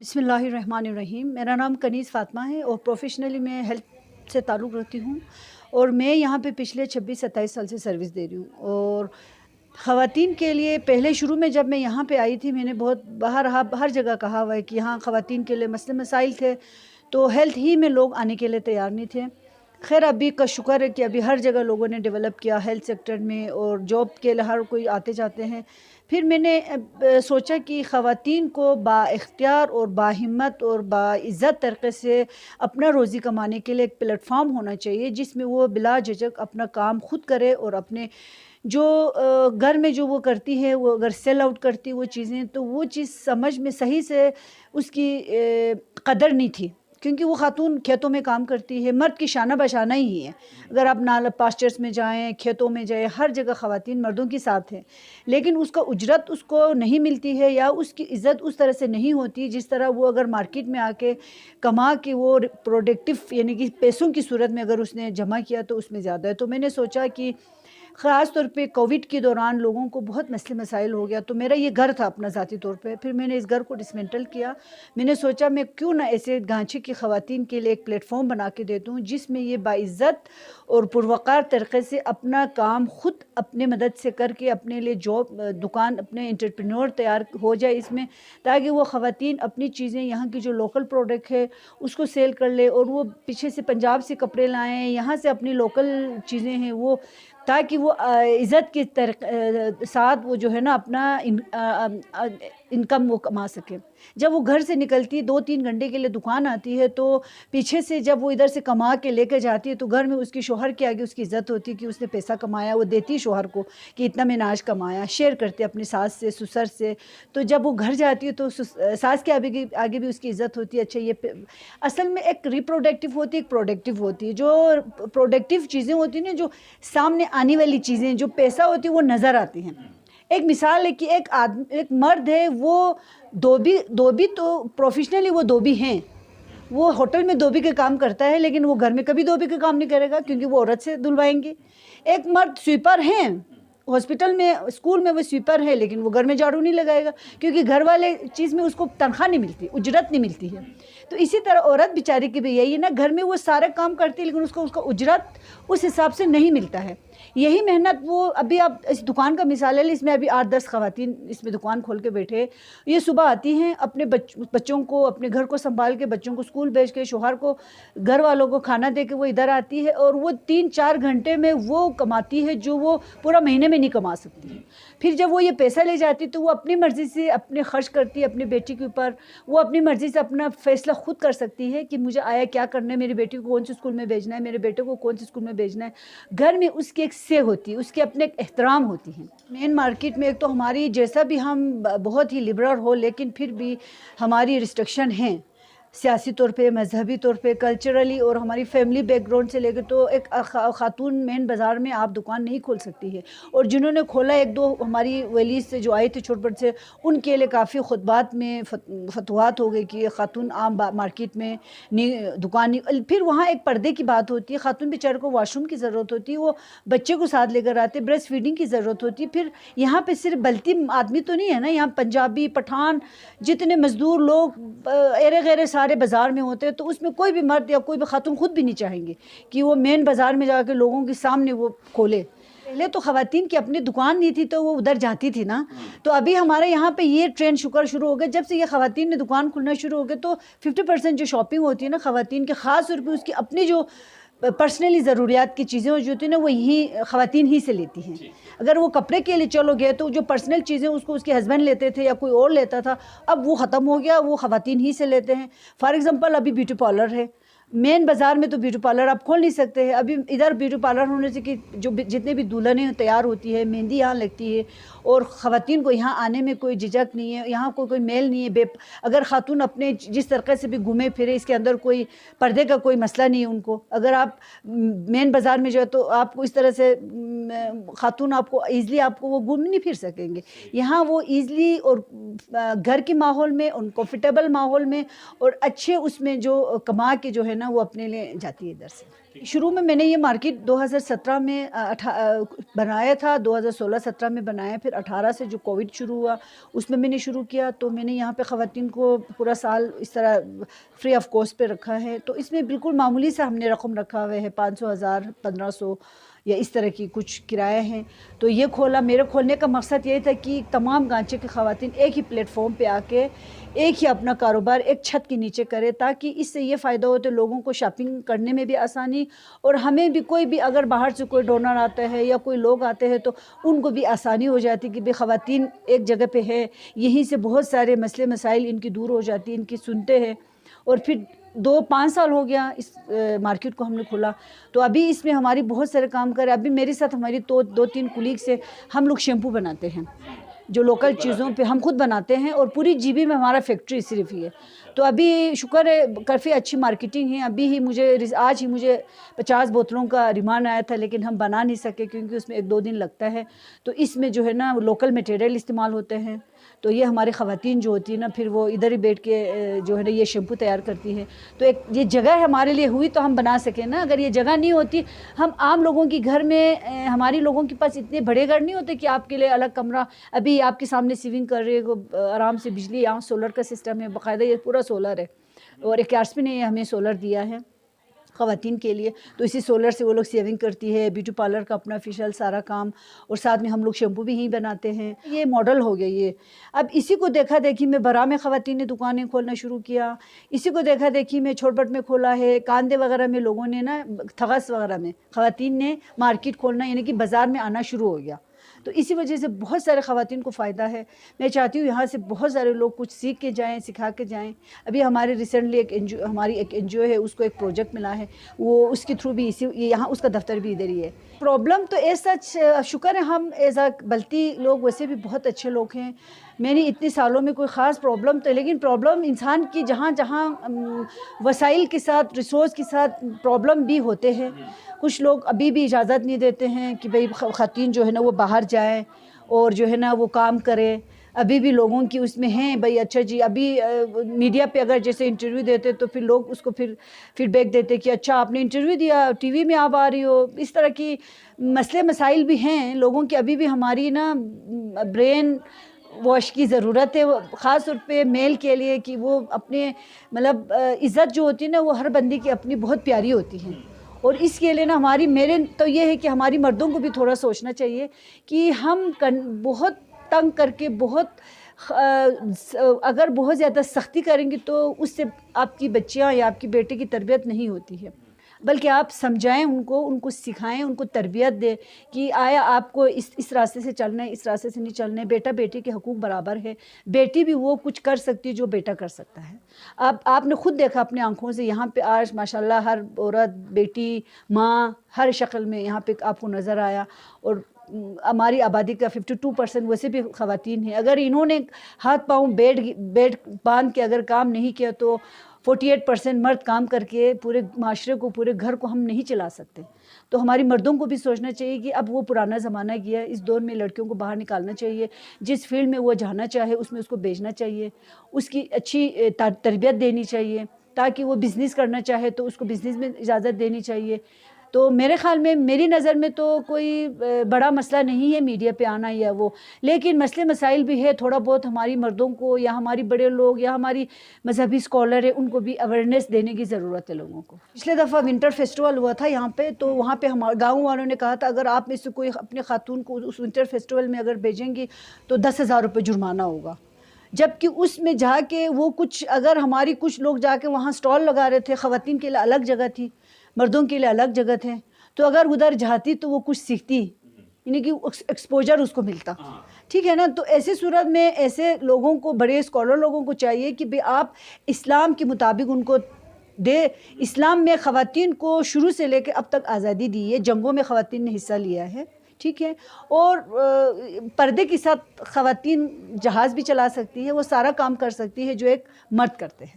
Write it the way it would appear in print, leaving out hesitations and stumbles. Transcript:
बिस्मिल्लाहिर्रहमानिर्रहीम। मेरा नाम कनीज़ फ़ातिमा है और प्रोफेशनली मैं हेल्थ से ताल्लुक़ रखती हूँ और मैं यहाँ पे पिछले 26-27 साल से सर्विस दे रही हूँ। और ख़वातीन के लिए पहले शुरू में जब मैं यहाँ पे आई थी, मैंने बहुत बाहर हर जगह कहा हुआ है कि यहाँ ख़वातीन के लिए मसले मसाइल थे, तो हेल्थ ही में लोग आने के लिए तैयार नहीं थे। खैर अभी का शुक्र है कि अभी हर जगह लोगों ने डेवलप किया हेल्थ सेक्टर में और जॉब के लिए हर कोई आते जाते हैं। फिर मैंने सोचा कि ख़वातीन को बाइख्तियार और बाहिम्मत और बाइज़्ज़त तरीक़े से अपना रोज़ी कमाने के लिए एक प्लेटफ़ॉर्म होना चाहिए जिसमें वो बिला झिझक अपना काम खुद करे और अपने जो घर में जो वो करती है, वो अगर सेल आउट करती वो चीज़ें, तो वो चीज़ समझ में सही से उसकी कदर नहीं थी, क्योंकि वो खातून खेतों में काम करती है। मर्द की शाना बशाना ही है। अगर आप नाला पास्चर्स में जाएं, खेतों में जाएं, हर जगह ख़वातीन मर्दों के साथ हैं, लेकिन उसका उजरत उसको नहीं मिलती है या उसकी इज़्ज़त उस तरह से नहीं होती जिस तरह वो अगर मार्केट में आके कमा के वो प्रोडक्टिव यानी कि पैसों की सूरत में अगर उसने जमा किया तो उसमें ज़्यादा है। तो मैंने सोचा कि ख़ास तौर पे कोविड के दौरान लोगों को बहुत मसले मसाइल हो गया, तो मेरा ये घर था अपना ज़ाती तौर पे। फिर मैंने इस घर को डिसमेंटल किया। मैंने सोचा मैं क्यों ना ऐसे गांची की ख़वातीन के लिए एक प्लेटफॉर्म बना के दे दूँ जिसमें ये बाइज़्ज़त और पुरवकार तरीक़े से अपना काम ख़ुद अपने मदद से करके अपने लिए जॉब दुकान अपने एंटरप्रेन्योर तैयार हो जाए इसमें, ताकि वो ख़वातीन अपनी चीज़ें यहाँ की जो लोकल प्रोडक्ट है उसको सेल कर ले और वो पीछे से पंजाब से कपड़े लाएँ, यहाँ से अपनी लोकल चीज़ें हैं वो, ताकि वो इज़्ज़त के साथ वो जो है ना अपना इनकम वो कमा सके। जब वो घर से निकलती 2-3 घंटे के लिए दुकान आती है, तो पीछे से जब वो इधर से कमा के लेकर जाती है तो घर में उसकी शौहर के आगे उसकी इज़्ज़त होती है कि उसने पैसा कमाया। वो देती है शौहर को कि इतना मैंने आज कमाया, शेयर करते अपनी सास से, ससुर से। तो जब वो घर जाती है तो सास के आगे भी उसकी इज़्ज़त होती है। अच्छा, ये असल में एक रिप्रोडक्टिव होती है, एक प्रोडक्टिव होती है। जो प्रोडक्टिव चीज़ें होती हैं ना, जो सामने आने वाली चीज़ें, जो पैसा होती है वो नज़र आती हैं। एक मिसाल है कि एक मर्द है, वो धोबी तो प्रोफेशनली वो धोबी हैं, वो होटल में धोबी के काम करता है, लेकिन वो घर में कभी धोबी का काम नहीं करेगा क्योंकि वो औरत से धुलवाएंगे। एक मर्द स्वीपर हैं, हॉस्पिटल में स्कूल में वो स्वीपर है, लेकिन वो घर में झाड़ू नहीं लगाएगा क्योंकि घर वाले चीज़ में उसको तनख्वाह नहीं मिलती, उजरत नहीं मिलती है। तो इसी तरह औरत बेचारी की भी यही है ना, घर में वो सारे काम करती है लेकिन उसको उसका उजरत उस हिसाब से नहीं मिलता है। यही मेहनत वो अभी आप इस दुकान का मिसाल है, इसमें अभी 8-10 ख़वातीन इसमें दुकान खोल के बैठे। ये सुबह आती हैं, अपने बच्चों को, अपने घर को संभाल के, बच्चों को स्कूल भेज के, शौहर को, घर वालों को खाना दे के वो इधर आती है और वो 3-4 घंटे में वो कमाती है जो वो पूरा महीने में नहीं कमा सकती है। फिर जब वो ये पैसा ले जाती तो वो अपनी मर्ज़ी से अपने खर्च करती है अपनी बेटी के ऊपर। वो अपनी मर्ज़ी से अपना फ़ैसला खुद कर सकती है कि मुझे आया क्या करना है, मेरी बेटी को कौन से स्कूल में भेजना है, मेरे बेटे को कौन से स्कूल में भेजना है। घर में उसकी एक से होती है, उसके अपने एक एहतराम होती हैं। मेन मार्केट में एक तो हमारी जैसा भी हम बहुत ही लिबरल हो, लेकिन फिर भी हमारी रिस्ट्रिक्शन हैं सियासी तौर पे, मजहबी तौर पे, कल्चरली और हमारी फैमिली बैकग्राउंड से लेकर। तो एक खातून मेन बाज़ार में आप दुकान नहीं खोल सकती है। और जिन्होंने खोला, 1-2 हमारी वली से जो आए थे छोटपट से, उनके लिए काफ़ी खुतबात में फतवात हो गई कि खातून आम मार्केट में नहीं दुकान नहीं। फिर वहाँ एक पर्दे की बात होती है, खातून बेचारे को वॉशरूम की ज़रूरत होती है, वो बच्चे को साथ लेकर आते, ब्रेस्ट फीडिंग की ज़रूरत होती है। फिर यहाँ पे सिर्फ बल्ती आदमी तो नहीं है ना, यहाँ पंजाबी, पठान, जितने मज़दूर लोग एरे गैरे सारे बाज़ार में होते हैं, तो उसमें कोई भी मर्द या कोई भी खातून खुद भी नहीं चाहेंगे कि वो मेन बाज़ार में जाकर लोगों के सामने वो खोले। पहले तो ख़वातीन की अपनी दुकान नहीं थी तो वो उधर जाती थी ना। तो अभी हमारे यहाँ पे ये ट्रेंड शुरू हो गया, जब से ये ख़वातीन ने दुकान खुलना शुरू हो गया तो 50% जो शॉपिंग होती है ना ख़वातीन के, ख़ास तौर पर उसकी अपनी जो पर्सनली ज़रूरियात की चीज़ें जो होती हैं ना, वो यही ख़वातीन ही से लेती हैं। अगर वो कपड़े के लिए चलो गए तो जो पर्सनल चीज़ें उसको उसके हस्बैंड लेते थे या कोई और लेता था, अब वो ख़त्म हो गया, वो ख़वातीन ही से लेते हैं। फॉर एग्ज़ाम्पल अभी ब्यूटी पार्लर है, मेन बाज़ार में तो ब्यूटी पार्लर आप खोल नहीं सकते हैं। अभी इधर ब्यूटी पार्लर होने से कि जो जितने भी दुल्हनें तैयार होती है, मेहंदी यहाँ लगती है और ख़वातीन को यहाँ आने में कोई झिझक नहीं है, यहाँ कोई मेल नहीं है। अगर खातून अपने जिस तरीके से भी घूमे फिरे, इसके अंदर कोई पर्दे का कोई मसला नहीं है उनको। अगर आप मेन बाज़ार में जो है तो आपको इस तरह से खातून आपको ईज़िली आपको वो घूम नहीं फिर सकेंगे। यहाँ वो ईज़िली और घर के माहौल में, कंफर्टेबल माहौल में और अच्छे उसमें जो कमा के जो है نا وہ اپنے لیے جاتی ہے ادھر سے۔ شروع میں نے یہ مارکیٹ 2017 میں بنایا تھا، 2016-17 میں بنایا، پھر 18 سے جو کووڈ شروع ہوا اس میں نے شروع کیا، تو میں نے یہاں پہ خواتین کو پورا سال اس طرح فری آف کاسٹ پہ رکھا ہے۔ تو اس میں بالکل معمولی سا ہم نے رقم رکھا ہوا ہے، 500 1000 1500 یا اس طرح کی کچھ کرایہ ہیں۔ تو یہ کھولا، میرے کھولنے کا مقصد یہ تھا کہ تمام گانچے کی خواتین ایک ہی پلیٹ فارم پہ آ کے ایک ہی اپنا کاروبار ایک چھت کے نیچے کرے، تاکہ اس سے یہ فائدہ ہو تو لوگوں کو شاپنگ کرنے میں بھی آسانی، اور ہمیں بھی کوئی بھی اگر باہر سے کوئی ڈونر آتا ہے یا کوئی لوگ آتے ہیں تو ان کو بھی آسانی ہو جاتی کہ بھی خواتین ایک جگہ پہ ہے، یہیں سے بہت سارے مسئلے مسائل ان کی دور ہو جاتی، ان کی سنتے ہیں۔ اور پھر 2-5 سال ہو گیا اس مارکیٹ کو ہم نے کھولا، تو ابھی اس میں ہماری بہت سارے کام کرے۔ ابھی میرے ساتھ ہماری 2-3 کولیگس سے ہم لوگ شیمپو بناتے ہیں، جو لوکل چیزوں پہ ہم خود بناتے ہیں، اور پوری جی بی میں ہمارا فیکٹری صرف ہی ہے۔ تو ابھی شکر ہے کافی اچھی مارکیٹنگ ہے۔ ابھی ہی آج ہی مجھے 50 بوتلوں کا ریمانڈ آیا تھا، لیکن ہم بنا نہیں سکے کیونکہ اس میں 1-2 دن لگتا ہے۔ تو اس میں جو ہے نا لوکل میٹیریل استعمال ہوتے ہیں، تو یہ ہماری خواتین جو ہوتی ہیں نا پھر وہ ادھر ہی بیٹھ کے جو ہے نا یہ شیمپو تیار کرتی ہے۔ تو ایک یہ جگہ ہمارے لیے ہوئی تو ہم بنا سکیں نا، اگر یہ جگہ نہیں ہوتی، ہم عام لوگوں کی گھر میں ہماری لوگوں کے پاس اتنے بڑے گھر نہیں ہوتے کہ آپ کے لیے الگ کمرہ، ابھی آپ کے سامنے سیونگ کر رہے ہو آرام سے، بجلی یہاں سولر کا سسٹم ہے باقاعدہ، یہ پورا سولر ہے، اور ایک آرسپی نے ہمیں سولر دیا ہے خواتین کے لیے، تو اسی سولر سے وہ لوگ سیونگ کرتی ہے، بیوٹی پارلر کا اپنا فیشل سارا کام، اور ساتھ میں ہم لوگ شیمپو بھی ہی بناتے ہیں۔ یہ ماڈل ہو گیا یہ۔ اب اسی کو دیکھا دیکھی میں برا میں خواتین نے دکانیں کھولنا شروع کیا، اسی کو دیکھا دیکھی میں چھوٹ بٹ میں کھولا ہے، کاندے وغیرہ میں لوگوں نے نا تھغس وغیرہ میں خواتین نے مارکیٹ کھولنا، یعنی کہ بازار میں آنا شروع ہو گیا۔ تو اسی وجہ سے بہت سارے خواتین کو فائدہ ہے۔ میں چاہتی ہوں یہاں سے بہت سارے لوگ کچھ سیکھ کے جائیں، سکھا کے جائیں۔ ابھی ہمارے ریسنٹلی ہماری ایک NGO ہے، اس کو ایک پروجیکٹ ملا ہے، وہ اس کے تھرو بھی یہاں اس کا دفتر بھی ادھر ہی ہے۔ پرابلم تو سچ شکر ہے ہم بلتی لوگ ویسے بھی بہت اچھے لوگ ہیں، میں نے اتنے سالوں میں کوئی خاص پرابلم تو، لیکن پرابلم انسان کی جہاں جہاں وسائل کے ساتھ ریسورس کے ساتھ پرابلم بھی ہوتے ہیں۔ کچھ لوگ ابھی بھی اجازت نہیں دیتے ہیں کہ بھئی خواتین جو ہے نا وہ باہر جائیں اور جو ہے نا وہ کام کرے، ابھی بھی لوگوں کی اس میں ہیں بھئی اچھا جی، ابھی میڈیا پہ اگر جیسے انٹرویو دیتے تو پھر لوگ اس کو پھر فیڈ بیک دیتے کہ اچھا آپ نے انٹرویو دیا، ٹی وی میں آپ آ رہی ہو، اس طرح کی مسئلے مسائل بھی ہیں لوگوں کی۔ ابھی بھی ہماری نا برین واش کی ضرورت ہے، خاص طور پہ میل کے لیے، کہ وہ اپنے مطلب عزت جو ہوتی ہے نا وہ ہر بندی کی اپنی بہت پیاری ہوتی ہے، اور اس کے لیے نا میرے تو یہ ہے کہ ہماری مردوں کو بھی تھوڑا سوچنا چاہیے کہ ہم بہت تنگ کر کے اگر بہت زیادہ سختی کریں گے تو اس سے آپ کی بچیاں یا آپ کی بیٹے کی تربیت نہیں ہوتی ہے، بلکہ آپ سمجھائیں ان کو سکھائیں، ان کو تربیت دیں کہ آیا آپ کو اس راستے سے چلنا ہے، اس راستے سے نہیں چلنا ہے۔ بیٹا بیٹی کے حقوق برابر ہے، بیٹی بھی وہ کچھ کر سکتی ہے جو بیٹا کر سکتا ہے۔ آپ نے خود دیکھا اپنے آنکھوں سے، یہاں پہ آج ماشاءاللہ ہر عورت، بیٹی، ماں، ہر شکل میں یہاں پہ آپ کو نظر آیا، اور ہماری آبادی کا 52% ویسے بھی خواتین ہیں۔ اگر انہوں نے ہاتھ پاؤں بیڈ باندھ کے اگر کام نہیں کیا تو 48% مرد کام کر کے پورے معاشرے کو، پورے گھر کو ہم نہیں چلا سکتے۔ تو ہماری مردوں کو بھی سوچنا چاہیے کہ اب وہ پرانا زمانہ گیا ہے، اس دور میں لڑکیوں کو باہر نکالنا چاہیے، جس فیلڈ میں وہ جانا چاہے اس میں اس کو بھیجنا چاہیے، اس کی اچھی تربیت دینی چاہیے، تاکہ وہ بزنس کرنا چاہے تو اس کو بزنس میں اجازت دینی چاہیے۔ تو میرے خیال میں، میری نظر میں تو کوئی بڑا مسئلہ نہیں ہے میڈیا پہ آنا یا وہ، لیکن مسئلے مسائل بھی ہے، تھوڑا بہت ہماری مردوں کو یا ہماری بڑے لوگ یا ہماری مذہبی اسکالر ہیں ان کو بھی اویئرنیس دینے کی ضرورت ہے لوگوں کو۔ پچھلے دفعہ ونٹر فیسٹیول ہوا تھا یہاں پہ، تو وہاں پہ ہمارے گاؤں والوں نے کہا تھا اگر آپ میں سے کوئی اپنے خاتون کو اس ونٹر فیسٹیول میں اگر بھیجیں گی تو 10,000 روپے جرمانہ ہوگا، جبکہ اس میں جا کے وہ کچھ اگر ہماری کچھ لوگ جا کے وہاں سٹال لگا رہے تھے، خواتین کے لیے الگ جگہ تھی، مردوں کے لیے الگ جگہ تھے، تو اگر ادھر جاتی تو وہ کچھ سیکھتی، یعنی کہ ایکسپوجر اس کو ملتا، ٹھیک ہے نا۔ تو ایسی صورت میں ایسے لوگوں کو، بڑے اسکالر لوگوں کو چاہیے کہ بھی آپ اسلام کے مطابق ان کو دے۔ اسلام میں خواتین کو شروع سے لے کے اب تک آزادی دی ہے، جنگوں میں خواتین نے حصہ لیا ہے، ٹھیک ہے، اور پردے کے ساتھ خواتین جہاز بھی چلا سکتی ہے، وہ سارا کام کر سکتی ہے جو ایک مرد کرتے ہیں۔